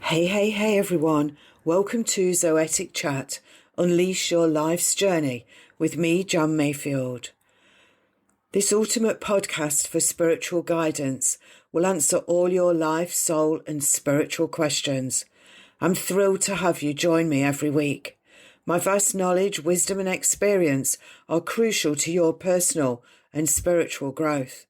Hey everyone, welcome to Zoetic Chat, Unleash Your Life's Journey with me, John Mayfield. This ultimate podcast for spiritual guidance will answer all your life, soul and spiritual questions. I'm thrilled to have you join me every week. My vast knowledge, wisdom and experience are crucial to your personal and spiritual growth.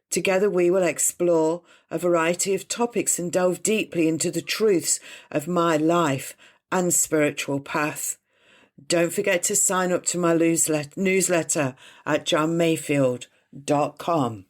Together we will explore a variety of topics and delve deeply into the truths of my life and spiritual path. Don't forget to sign up to my newsletter at johnmayfield.com.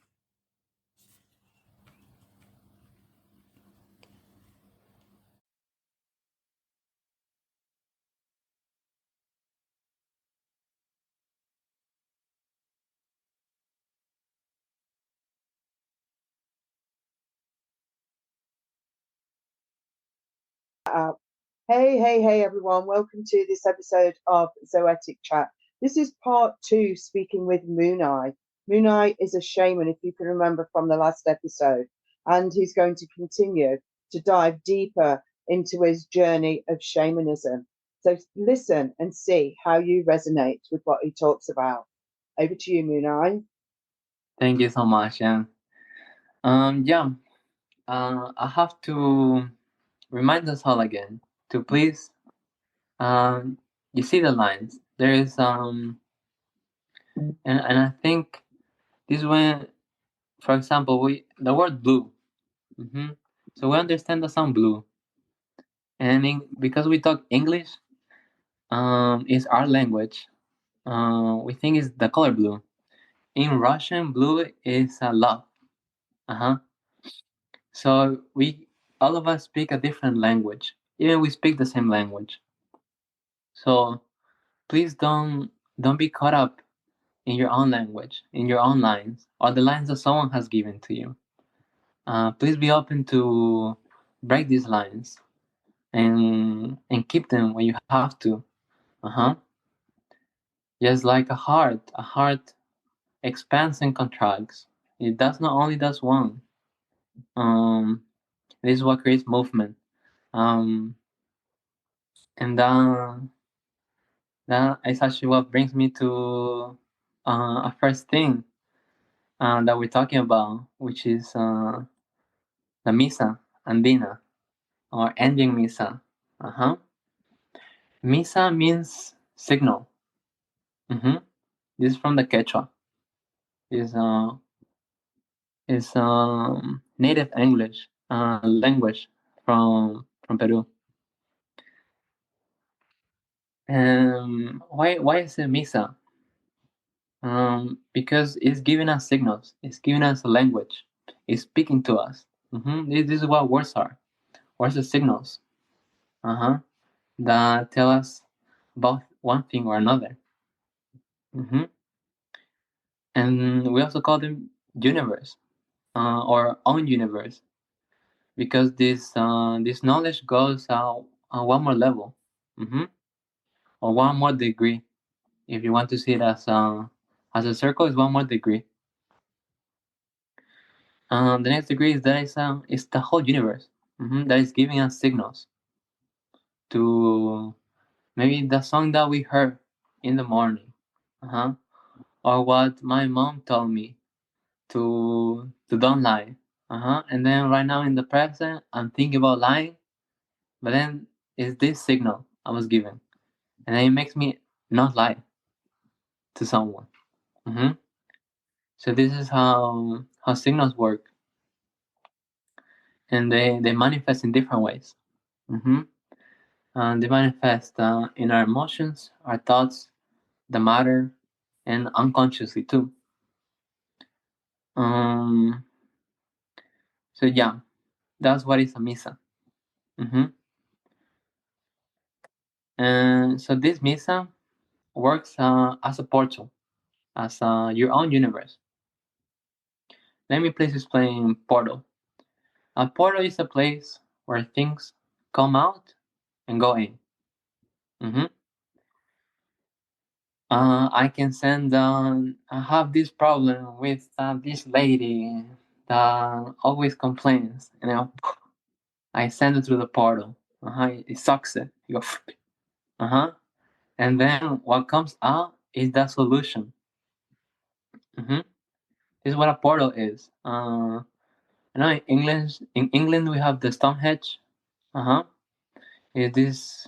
Hey everyone, welcome to this episode of Zoetic Chat. This is part 2, speaking with Munai. Munai is a shaman, if you can remember from the last episode, and he's going to continue to dive deeper into his journey of shamanism. So listen and see how you resonate with what he talks about. Over to you, Munai. Thank you so much. I have to remind us all again to please, you see the lines. There is, and I think this when, for example, the word blue. So we understand the sound blue, and because we talk English, is our language. We think it's the color blue. In Russian, blue is love. So all of us speak a different language, even we speak the same language. So please don't be caught up in your own language, in your own lines, or the lines that someone has given to you. Please be open to break these lines and keep them when you have to. Just like a heart expands and contracts. It does not only does one. This is what creates movement. And that is actually what brings me to a first thing that we're talking about, which is the Misa Andina, or Andean Misa. Misa means signal. This is from the Quechua. Is native English language from Peru. And why is it Misa? Because it's giving us signals. It's giving us a language. It's speaking to us. This is what words are. Words are signals. That tell us about one thing or another. And we also call them universe, or own universe, because this knowledge goes on one more level, or one more degree. If you want to see it as a circle, is one more degree. The next degree is that it's the whole universe that is giving us signals to maybe the song that we heard in the morning, or what my mom told me to don't lie, and then right now in the present I'm thinking about lying, but then it's this signal I was given, and then it makes me not lie to someone. So this is how signals work, and they manifest in different ways. They manifest in our emotions, our thoughts, the matter, and unconsciously too. So yeah, that's what is a Misa. And so this Misa works as a portal, as your own universe. Let me please explain portal. A portal is a place where things come out and go in. I can send I have this problem with this lady that always complains, I send it through the portal. It sucks it. You go. And then what comes out is the solution. This is what a portal is. In England we have the Stonehenge. It is.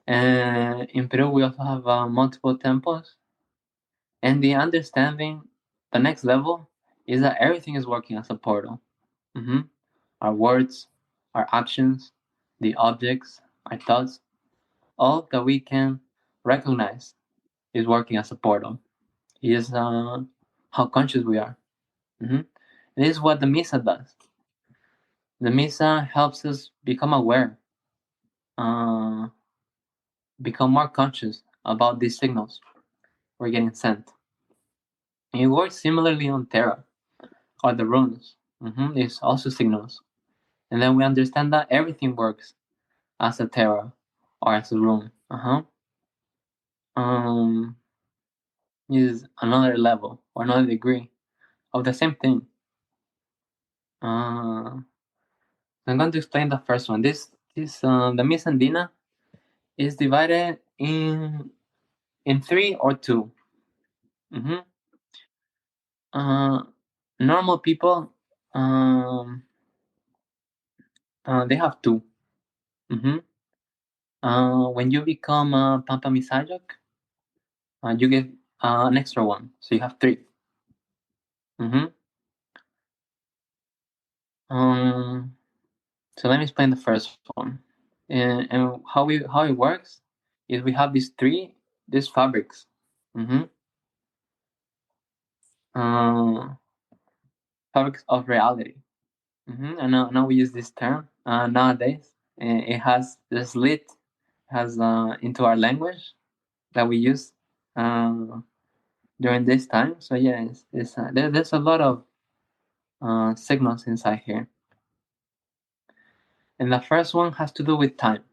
In Peru we also have multiple temples. And the understanding, the next level, is that everything is working as a portal. Our words, our actions, the objects, our thoughts, all that we can recognize is working as a portal. It is how conscious we are. This is what the Misa does. The Misa helps us become aware, become more conscious about these signals we're getting sent. And it works similarly on Terra or the runes. It's also signals. And then we understand that everything works as a Terra or as a rune. Is another level or another degree of the same thing. I'm going to explain the first one. The Misa Andina is divided in 3 or 2. Normal people, they have 2. When you become a Pampa Misayok, you get an extra one, so you have 3. So let me explain the first one. And how it works is we have these fabrics. Fabrics of reality. And now we use this term nowadays. It has the slit has into our language that we use during this time. So yeah, there's a lot of signals inside here. And the first one has to do with time.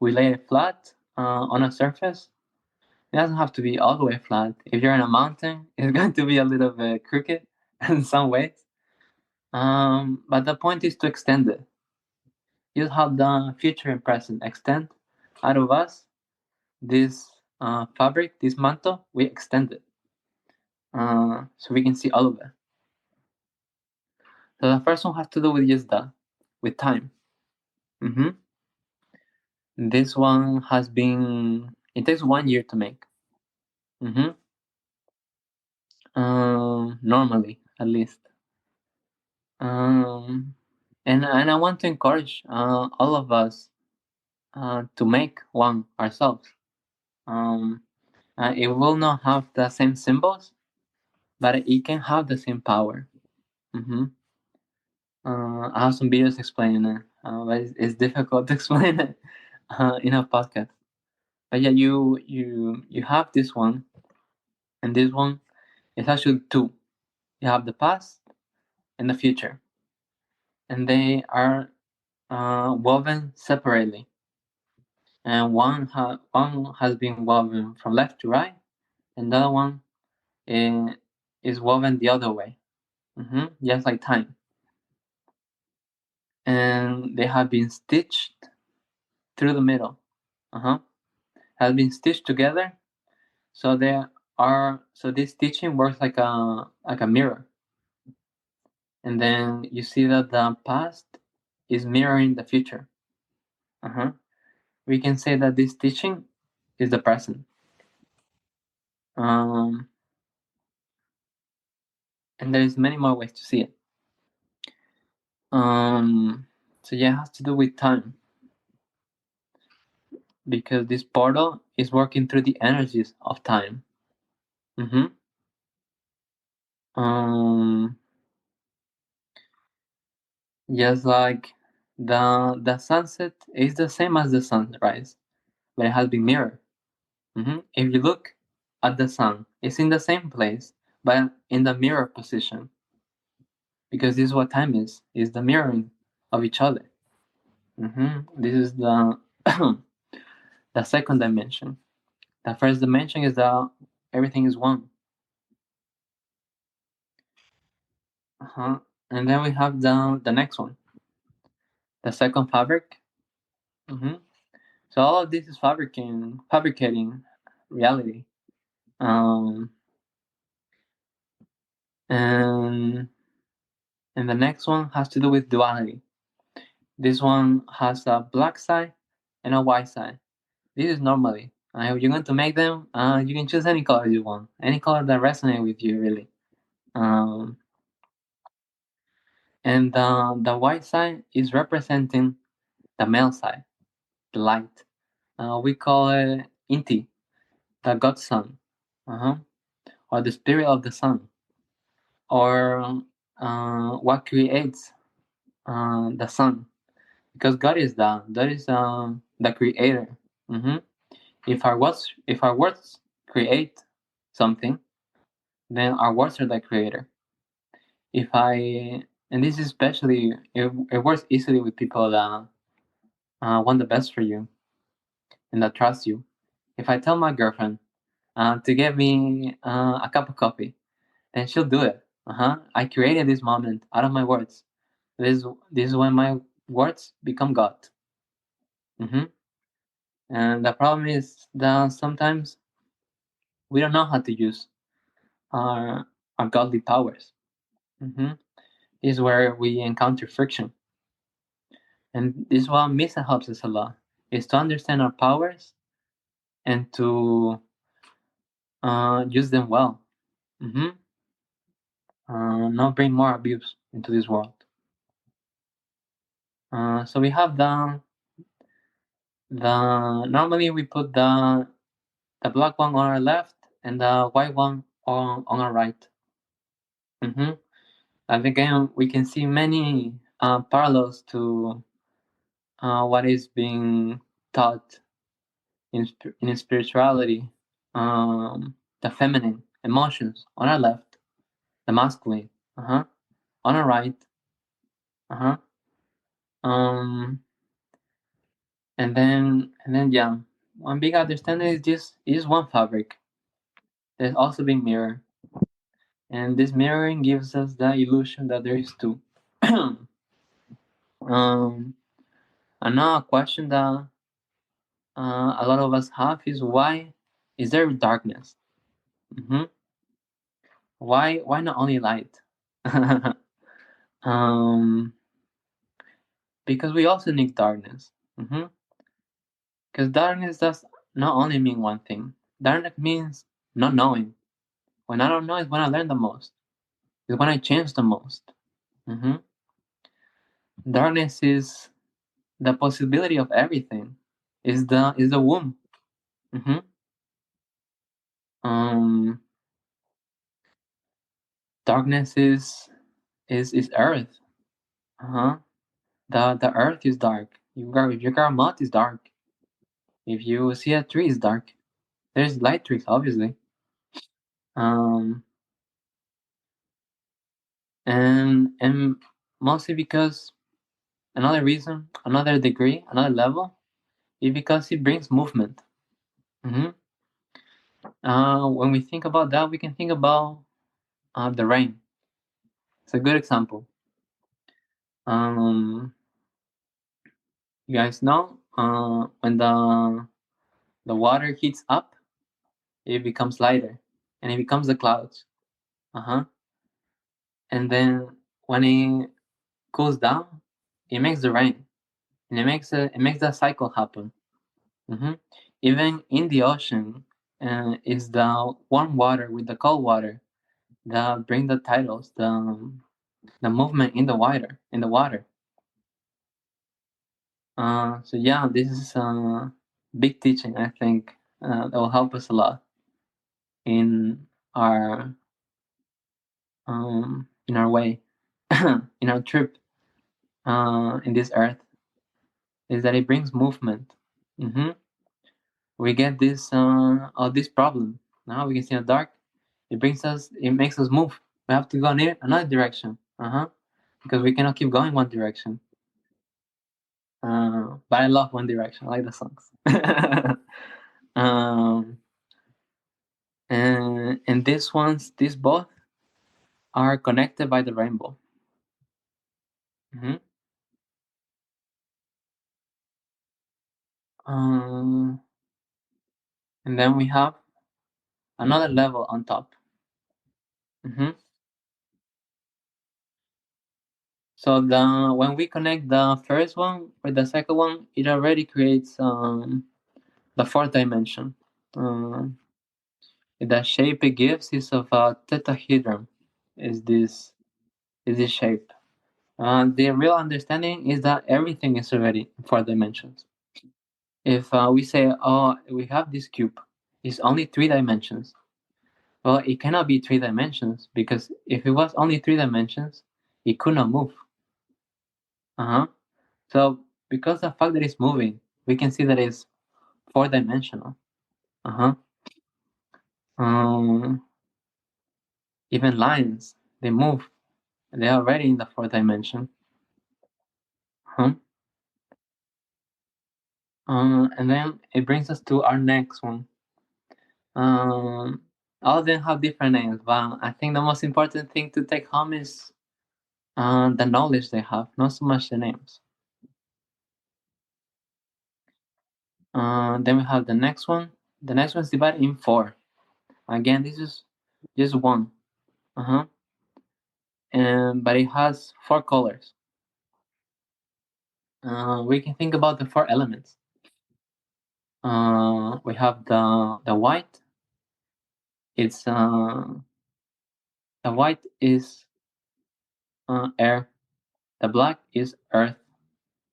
We lay it flat on a surface. It doesn't have to be all the way flat. If you're in a mountain, it's going to be a little bit crooked in some ways. But the point is to extend it. You have the future and present extend out of us. This fabric, this mantle, we extend it. So we can see all of it. So the first one has to do with just that, with time. This one it takes 1 year to make. Normally, at least. And I want to encourage all of us to make one ourselves. It will not have the same symbols, but it can have the same power. I have some videos explaining it, but it's difficult to explain it in a podcast. But yeah, you have this one, and this one is actually 2. You have the past and the future, and they are woven separately. And one has been woven from left to right, and the other one is woven the other way, just like time. And they have been stitched through the middle. Have been stitched together, so this stitching works like a mirror. And then you see that the past is mirroring the future. We can say that this stitching is the present. And there's many more ways to see it. So yeah, it has to do with time, because this portal is working through the energies of time. Just like the sunset is the same as the sunrise, but it has been mirrored. If you look at the sun, it's in the same place, but in the mirror position, because this is what time is the mirroring of each other. This is the the second dimension. The first dimension is that everything is one. And then we have the next one. the second fabric. So all of this is fabricating reality. And the next one has to do with duality. This one has a black side and a white side. This is normally. If you're going to make them, you can choose any color you want, any color that resonates with you, really. And the white side is representing the male side, the light. We call it Inti, the God Son, or the spirit of the sun, or what creates the sun, because God is the creator. If our words create something, then our words are the creator. And this is especially, it works easily with people that want the best for you and that trust you. If I tell my girlfriend to get me a cup of coffee, then she'll do it. I created this moment out of my words. This is when my words become God. And the problem is that sometimes we don't know how to use our godly powers. This is where we encounter friction. And this is what Misa helps us a lot, is to understand our powers and to use them well. Not bring more abuse into this world. So we have normally we put the black one on our left and the white one on our right. And again, we can see many parallels to what is being taught in spirituality. The feminine emotions on our left, the masculine on our right. And then yeah, one big understanding is this is one fabric. There's also being mirror, and this mirroring gives us the illusion that there is two. Another question that a lot of us have is, why is there darkness? Why not only light? Because we also need darkness. Because darkness does not only mean one thing. Darkness means not knowing. When I don't know is when I learn the most. Is when I change the most. Darkness is the possibility of everything. Is the womb. Darkness is earth. The earth is dark. If you got a mud, it's dark. If you see a tree, it's dark. There's light trees, obviously. And mostly because another reason, another degree, another level, is because it brings movement. When we think about that, we can think about the rain. It's a good example. You guys know when the water heats up, it becomes lighter, and it becomes the clouds. And then when it cools down, it makes the rain, and it makes the cycle happen. Even in the ocean, it's the warm water with the cold water that bring the titles, the movement in the water. So yeah, this is a big teaching, I think, that will help us a lot in our way, in our trip in this earth, is that it brings movement. We get this problem. Now we can see in the dark. It makes us move. We have to go in another direction. Because we cannot keep going one direction. But I love One Direction. I like the songs. And these both are connected by the rainbow. And then we have another level on top. So when we connect the first one with the second one, it already creates the fourth dimension. The shape it gives is of a tetrahedron. Is this shape? The real understanding is that everything is already in four dimensions. If we say, oh, we have this cube, it's only 3 dimensions. Well, it cannot be 3 dimensions, because if it was only 3 dimensions, it could not move. So because the fact that it's moving, we can see that it's 4-dimensional. Even lines, they move. They are already in the 4th dimension. And then it brings us to our next one. All of them have different names, but I think the most important thing to take home is the knowledge they have, not so much the names. Then we have the next one. The next one is divided in 4. Again, this is just one. But it has 4 colors. We can think about the 4 elements. We have the white. It's the white is air. The black is earth.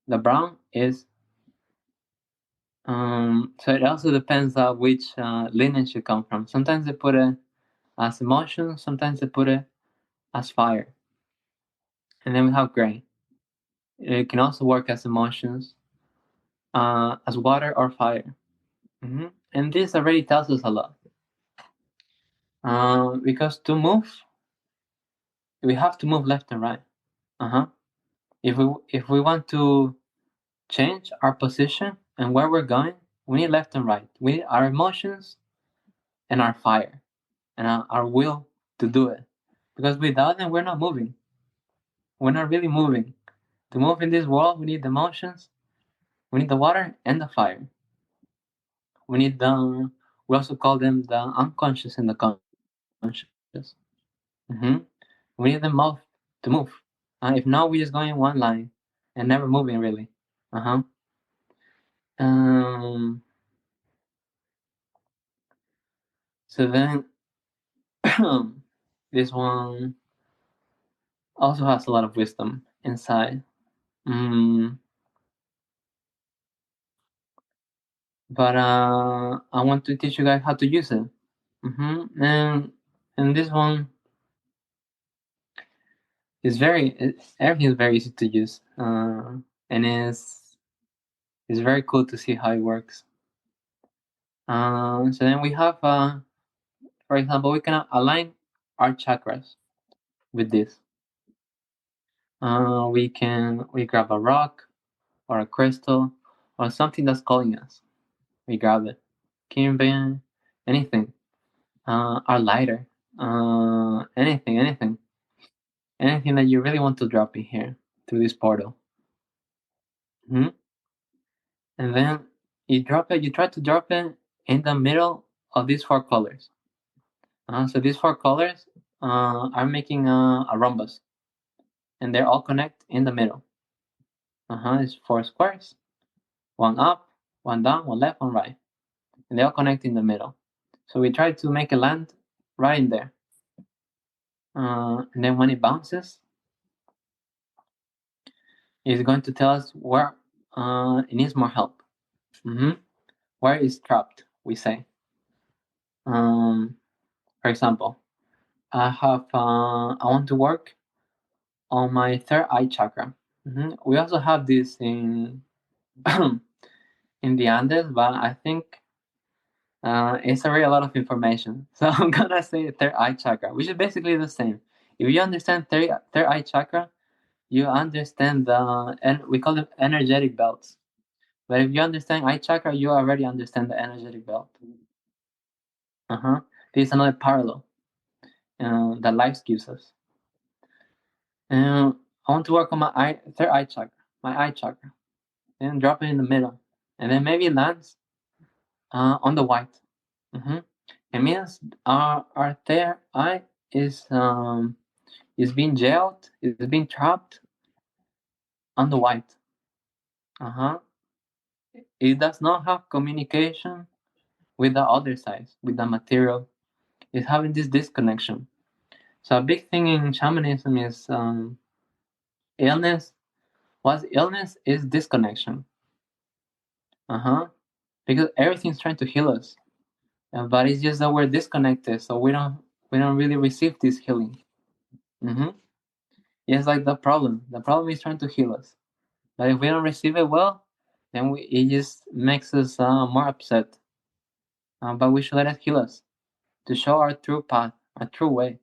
The brown is so it also depends on which lineage you come from. Sometimes they put it as emotion. Sometimes they put it as fire. And then we have gray. It can also work as emotions, as water or fire. And this already tells us a lot. Because to move, we have to move left and right. If we want to change our position and where we're going, we need left and right. We need our emotions and our fire and our will to do it. Because without them, we're not moving. We're not really moving. To move in this world, we need the emotions, we need the water and the fire. We need we also call them the unconscious and the conscious. We need them both to move. If not, we're just going in one line and never moving really. So then this one also has a lot of wisdom inside. But I want to teach you guys how to use it. And this one is everything is very easy to use, and it's very cool to see how it works. So then we have, for example, we can align our chakras with this. We grab a rock or a crystal or something that's calling us. We grab it. Can be anything. Our lighter. Anything that you really want to drop in here through this portal. And then you drop it. You try to drop it in the middle of these 4 colors. So these 4 colors are making a rhombus, and they're all connect in the middle. It's 4 squares, one up, one down, one left, one right, and they all connect in the middle. So we try to make a land right in there, and then when it bounces, it's going to tell us where it needs more help. Where it's trapped, we say. For example, I want to work on my 3rd eye chakra. We also have this in in the Andes, but I think it's already a lot of information. So I'm gonna say 3rd eye chakra, which is basically the same. If you understand third eye chakra, you understand and we call them energetic belts. But if you understand eye chakra, you already understand the energetic belt. This is another parallel that life gives us. And I want to work on my 3rd eye chakra, and drop it in the middle. and then maybe lands on the white. It means our third eye is being jailed, is being trapped on the white. It does not have communication with the other side, with the material. It's having this disconnection. So a big thing in shamanism is illness. What's illness is disconnection. Because everything's trying to heal us, but it's just that we're disconnected, so we don't really receive this healing. It's like the problem. The problem is trying to heal us, but if we don't receive it well, then it just makes us more upset. But we should let it heal us to show our true path, our true way.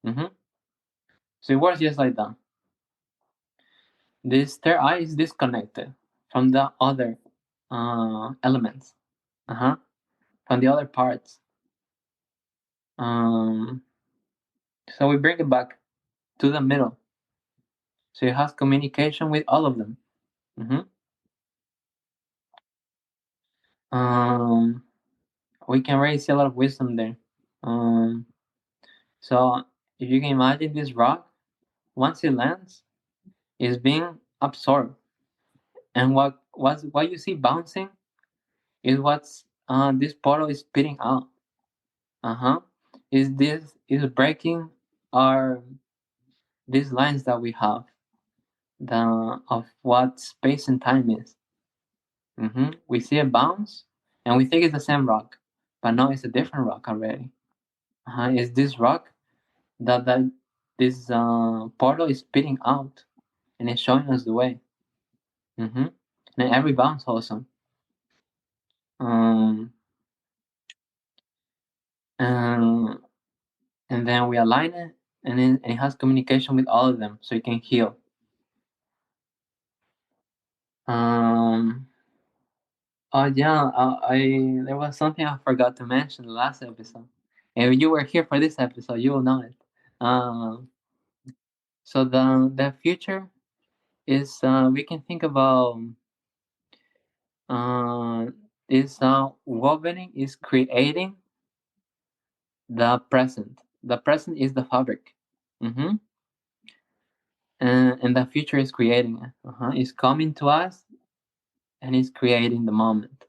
So it works just like that. This third eye is disconnected from the other elements, from the other parts. So we bring it back to the middle. So it has communication with all of them. We can really see a lot of wisdom there. So if you can imagine this rock, once it lands, it's being absorbed, and what you see bouncing is what's this portal is spitting out. Is breaking these lines that we have of what space and time is. We see it bounce, and we think it's the same rock, but no, it's a different rock already. It's this rock that this portal is spitting out, and it's showing us the way. And every bounce also. And then we align it, and it has communication with all of them, so it can heal. Oh yeah, there was something I forgot to mention the last episode. And if you were here for this episode, you will know it. So the future is we can think about is wovening is creating the present. The present is the fabric. And the future is creating it. It's coming to us, and it's creating the moment.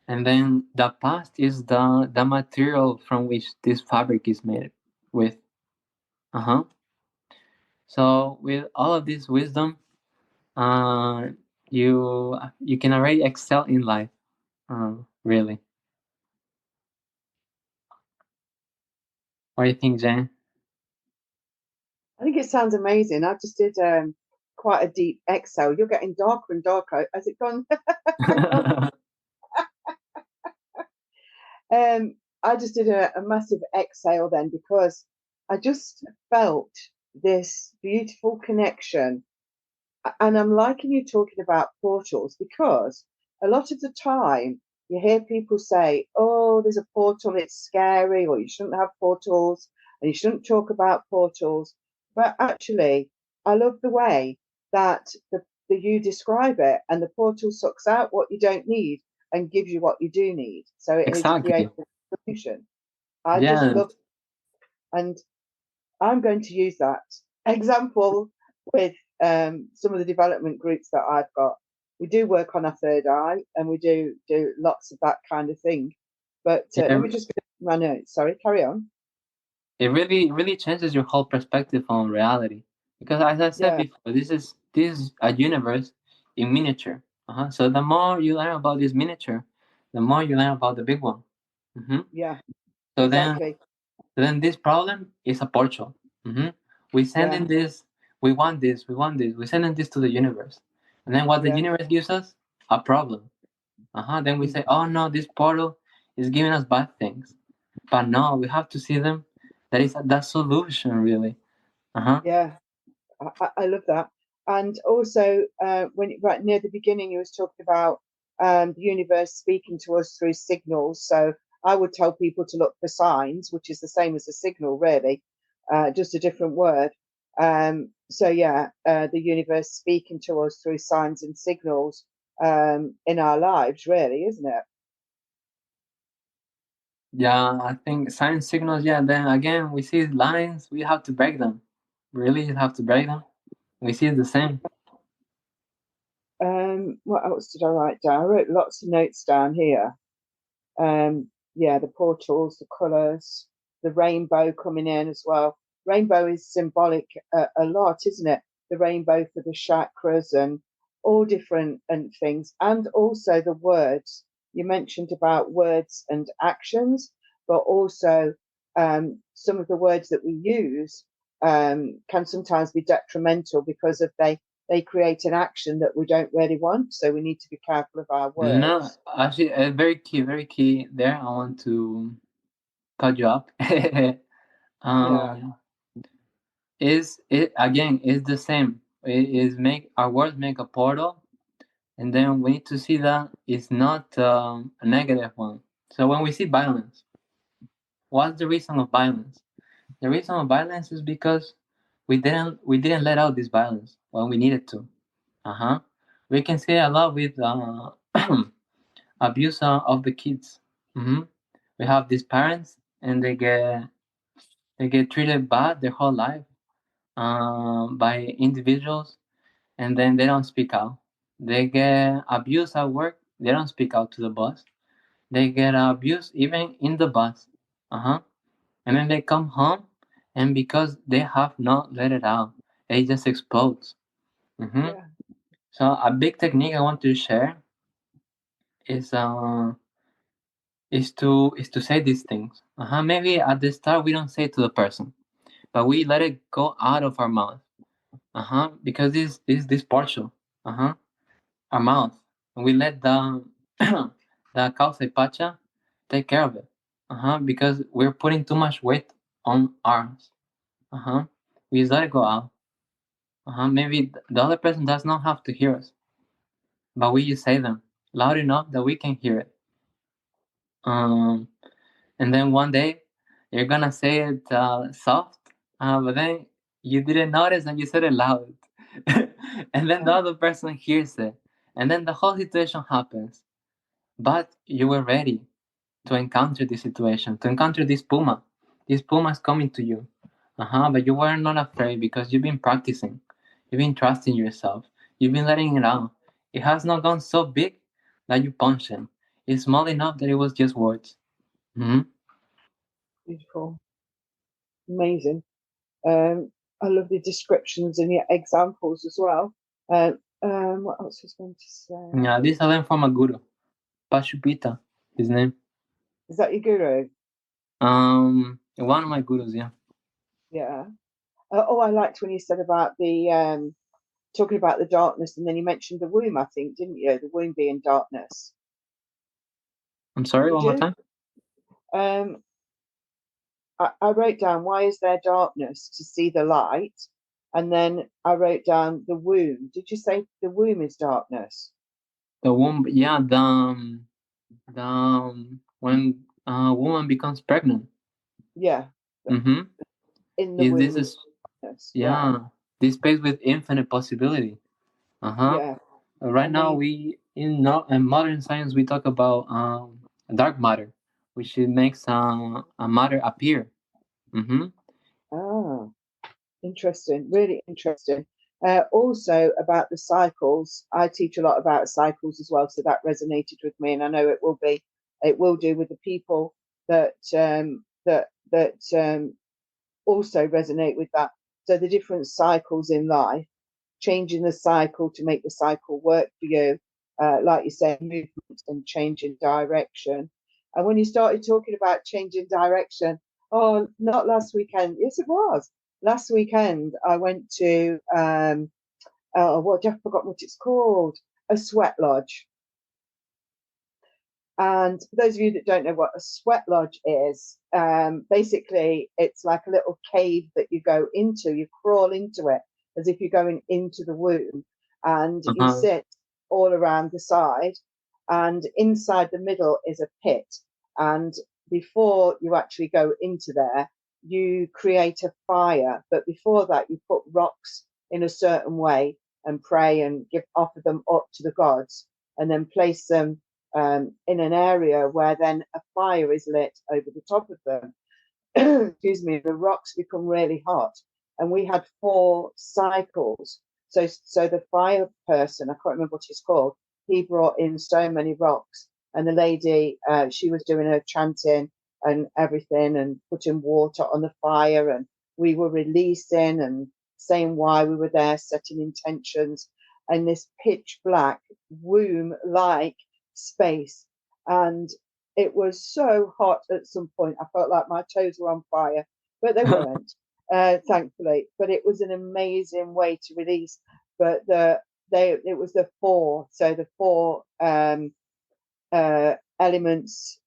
And then the past is the material from which this fabric is made with. So with all of this wisdom, you can already excel in life, really. What do you think, Jane? I think it sounds amazing. I just did quite a deep exhale. You're getting darker and darker. Has it gone? I just did a massive exhale then, because I just felt this beautiful connection. And I'm liking you talking about portals, because a lot of the time you hear people say, oh, there's a portal, it's scary, or you shouldn't have portals, and you shouldn't talk about portals. But actually, I love the way that you describe it, and the portal sucks out what you don't need and gives you what you do need. So it Exactly. is creating a solution. I Yeah. just love, and I'm going to use that example with some of the development groups that I've got. We do work on our third eye, and we do lots of that kind of thing. But let me just get my notes. Sorry, carry on. It really changes your whole perspective on reality, because as I said before, this is a universe in miniature. So the more you learn about this miniature, the more you learn about the big one. Yeah. So exactly. then this problem is a portal. We send in this. We want this. We want this. We send in this to the universe, and then what the universe gives us, a problem. Then we say, oh no, this portal is giving us bad things, but no, we have to see them. That is that solution, really. Yeah, I love that. And also, when right near the beginning, you was talking about the universe speaking to us through signals. So I would tell people to look for signs, which is the same as a signal, really, just a different word. So yeah, the universe speaking to us through signs and signals. in our lives, really, isn't it? Yeah, I think sign signals. Yeah, then again, we see lines. We have to break them. Really, you have to break them. We see the same. What else did I write down? I wrote lots of notes down here. Yeah, the portals, the colours, the rainbow coming in as well. Rainbow is symbolic a lot, isn't it? The rainbow for the chakras and all different and things, and also the words. You mentioned about words and actions, but also some of the words that we use can sometimes be detrimental because of they create an action that we don't really want. So we need to be careful of our words. No, actually, very key there. I want to cut you up. Yeah. Is it again? Is the same. It is make our words make a portal, and then we need to see that it's not a negative one. So when we see violence, what's the reason of violence? The reason of violence is because we didn't let out this violence when we needed to. We can see a lot with abuse of the kids. We have these parents, and they get treated bad their whole life by individuals, and then they don't speak out. They get abused at work. They don't speak out to the boss. They get abused even in the bus. And then they come home, and because they have not let it out, it just explodes. Yeah. So a big technique I want to share is to say these things. Maybe at the start we don't say it to the person, but we let it go out of our mouth. Because this partial. Our mouth. And we let the the causa y pacha take care of it. Because we're putting too much weight on ours. We just let it go out. Maybe the other person does not have to hear us, but we just say them loud enough that we can hear it. And then one day you're gonna say it soft, but then you didn't notice and you said it loud. And then the other person hears it, and then the whole situation happens. But you were ready to encounter this situation, to encounter this puma. This puma is coming to you. But you were not afraid because you've been practicing. You've been trusting yourself. You've been letting it out. It has not gone so big that you punch him. It's small enough that it was just words. Beautiful. Amazing. I love the descriptions and your examples as well. What else was I going to say? Yeah, this I learned from a guru, Pashupita, his name. Is that your guru? One of my gurus, yeah. Yeah. I liked when you said about the talking about the darkness, and then you mentioned the womb, I think, didn't you? The womb being darkness. I'm sorry, one more time. I wrote down, why is there darkness? To see the light. And then I wrote down the womb. Did you say the womb is darkness? The womb, yeah, when a woman becomes pregnant. Yeah. Mm-hmm. In the womb. This is darkness. yeah, this space with infinite possibility. Yeah. Right now, we in modern science we talk about dark matter, which it makes a matter appear. Ah, interesting. Really interesting. Also about the cycles. I teach a lot about cycles as well, so that resonated with me, and I know it will do with the people that also resonate with that. So the different cycles in life, changing the cycle to make the cycle work for you, like you said, movement and changing direction. And when you started talking about changing direction, oh, not last weekend. Yes, it was. Last weekend, I went to, I forgot what it's called, a sweat lodge. And for those of you that don't know what a sweat lodge is, basically it's like a little cave that you go into, you crawl into it as if you're going into the womb, and you sit all around the side, and inside the middle is a pit. And before you actually go into there, you create a fire. But before that, you put rocks in a certain way and pray and offer them up to the gods. and then place them in an area where then a fire is lit over the top of them. Excuse me, the rocks become really hot. And we had 4 cycles. So the fire person, I can't remember what he's called, he brought in so many rocks. And the lady, she was doing her chanting and everything and putting water on the fire. And we were releasing and saying why we were there, setting intentions. And this pitch black womb-like space. And it was so hot at some point. I felt like my toes were on fire, but they weren't, thankfully. But it was an amazing way to release. But it was the 4, so the 4 elements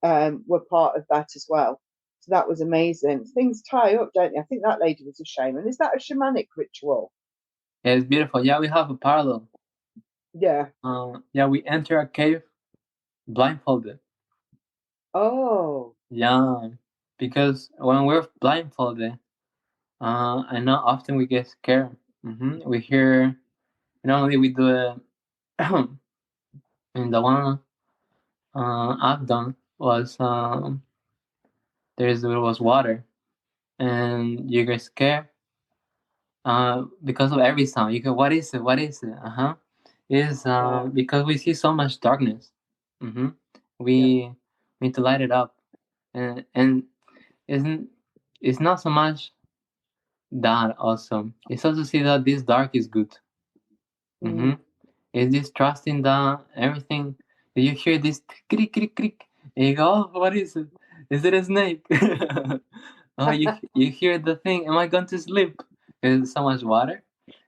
were part of that as well. So that was amazing. Things tie up, don't they? I think that lady was a shaman. Is that a shamanic ritual? Yeah, it's beautiful. Yeah, we have a parallel. Yeah. Yeah, we enter a cave blindfolded. Oh. Yeah, because when we're blindfolded, I know often we get scared. We hear, normally we do it, and the one I've done was there was water, and you get scared because of every sound. You go, what is it? What is it? It's because we see so much darkness. We need to light it up, and it's not so much that also. It's also see that this dark is good. It's this trusting that everything. You hear this creak creak creak, and you go, oh, what is it? Is it a snake? Oh, you hear the thing. Am I going to sleep? There's so much water.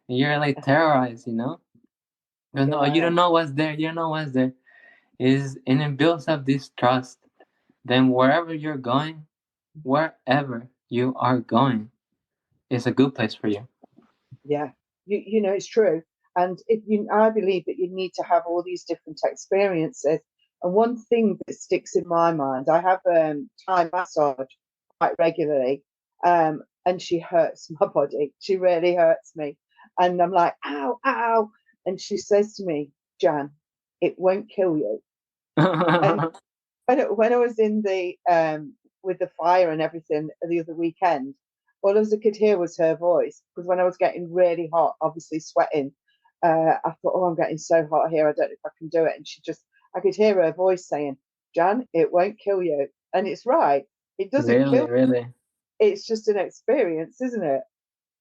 And you're like terrorized, you know. Because no, you don't know what's there. You don't know what's there. And it builds up this trust. Then wherever you are going, is a good place for you. Yeah, you know, it's true. And I believe that you need to have all these different experiences. And one thing that sticks in my mind, I have Thai massage quite regularly, and she hurts my body. She really hurts me, and I'm like, ow, ow, and she says to me, Jan, it won't kill you. And when I was in the with the fire and everything the other weekend, all I could hear was her voice. Because when I was getting really hot, obviously sweating, I thought, oh, I'm getting so hot here. I don't know if I can do it. And I could hear her voice saying, Jan, it won't kill you. And it's right. It doesn't kill you. Really. It's just an experience, isn't it?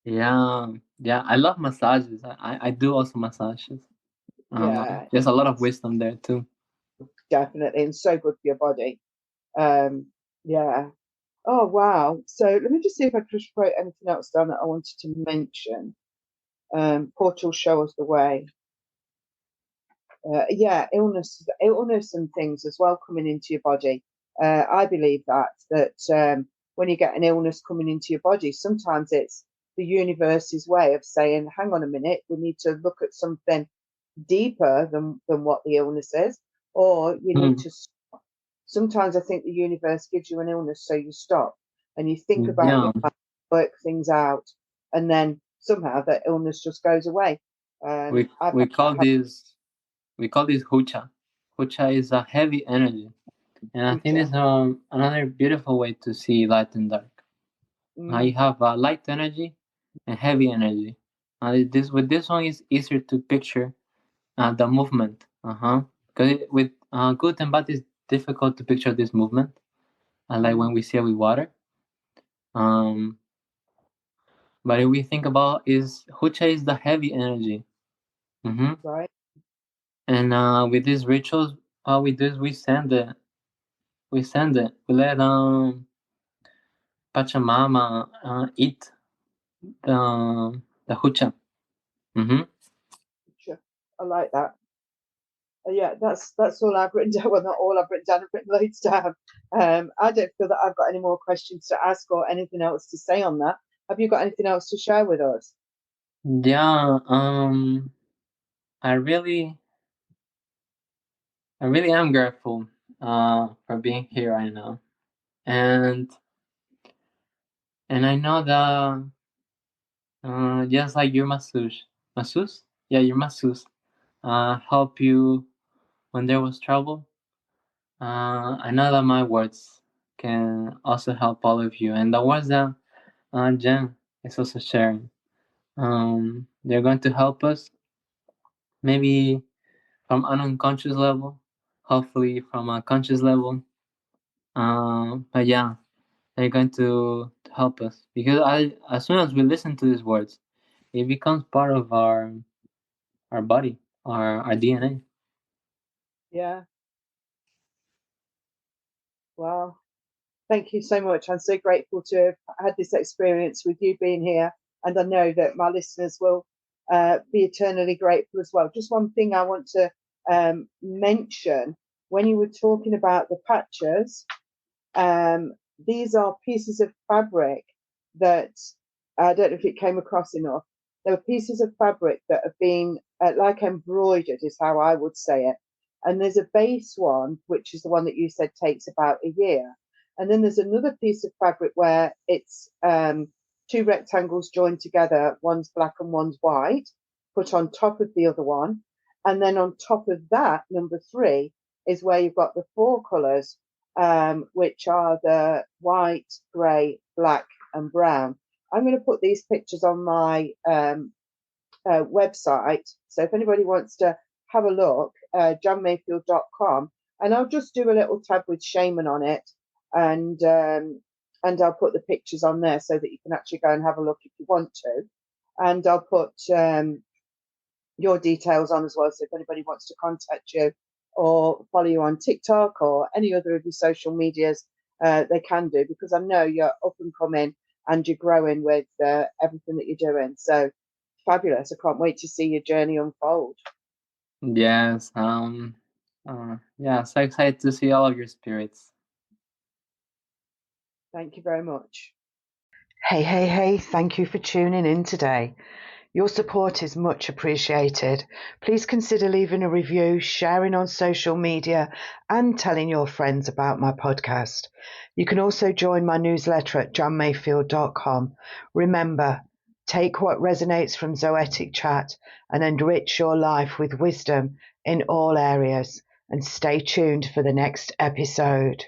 Yeah. I love massages. I do also massages. Yeah. There's a lot of wisdom there too. Definitely. And so good for your body. Yeah. Oh, wow. So let me just see if I could write anything else down that I wanted to mention. Portals show us the way. Yeah, illness and things as well coming into your body. I believe that when you get an illness coming into your body, sometimes it's the universe's way of saying, hang on a minute, we need to look at something deeper than what the illness is, or you need to stop. Sometimes I think the universe gives you an illness so you stop and you think about your life, work things out, and then somehow that illness just goes away. We call this hucha. Hucha is a heavy energy, and I think it's another beautiful way to see light and dark. You have light energy and heavy energy. With this one is easier to picture the movement. Because with good and bad, it's difficult to picture this movement. Like when we see it with water. But if we think about hucha is the heavy energy. Right. And with these rituals, all we do is we send it. We let Pachamama eat the hucha. I like that. Yeah, that's all I've written down. Well, not all I've written down. I've written loads down. I don't feel that I've got any more questions to ask or anything else to say on that. Have you got anything else to share with us? Yeah. I really am grateful for being here right now, and I know that just like your masseuse, yeah, your masseuse help you when there was trouble. I know that my words can also help all of you, and the words that Jen is also sharing, they're going to help us, maybe from an unconscious level, hopefully from a conscious level. But yeah, they're going to help us, because as soon as we listen to these words, it becomes part of our body, our DNA. Yeah. Wow. Thank you so much. I'm so grateful to have had this experience with you being here. And I know that my listeners will be eternally grateful as well. Just one thing I want to mention, when you were talking about the patches, these are pieces of fabric that I don't know if it came across enough. There are pieces of fabric that have been like embroidered, is how I would say it. And there's a base one, which is the one that you said takes about a year. And then there's another piece of fabric where it's two rectangles joined together, one's black and one's white, put on top of the other one. And then on top of that, number 3, is where you've got the 4 colours, which are the white, grey, black, and brown. I'm going to put these pictures on my website. So if anybody wants to have a look, janmayfield.com, and I'll just do a little tab with shaman on it, and I'll put the pictures on there so that you can actually go and have a look if you want to. And I'll put your details on as well. So if anybody wants to contact you or follow you on TikTok or any other of your social medias, they can do, because I know you're up and coming and you're growing with everything that you're doing. So fabulous. I can't wait to see your journey unfold. Yes. Yeah, so excited to see all of your spirits. Thank you very much. Hey, thank you for tuning in today. Your support is much appreciated. Please consider leaving a review, sharing on social media, and telling your friends about my podcast. You can also join my newsletter at janmayfield.com. Remember, take what resonates from Zoetic Chat and enrich your life with wisdom in all areas. And stay tuned for the next episode.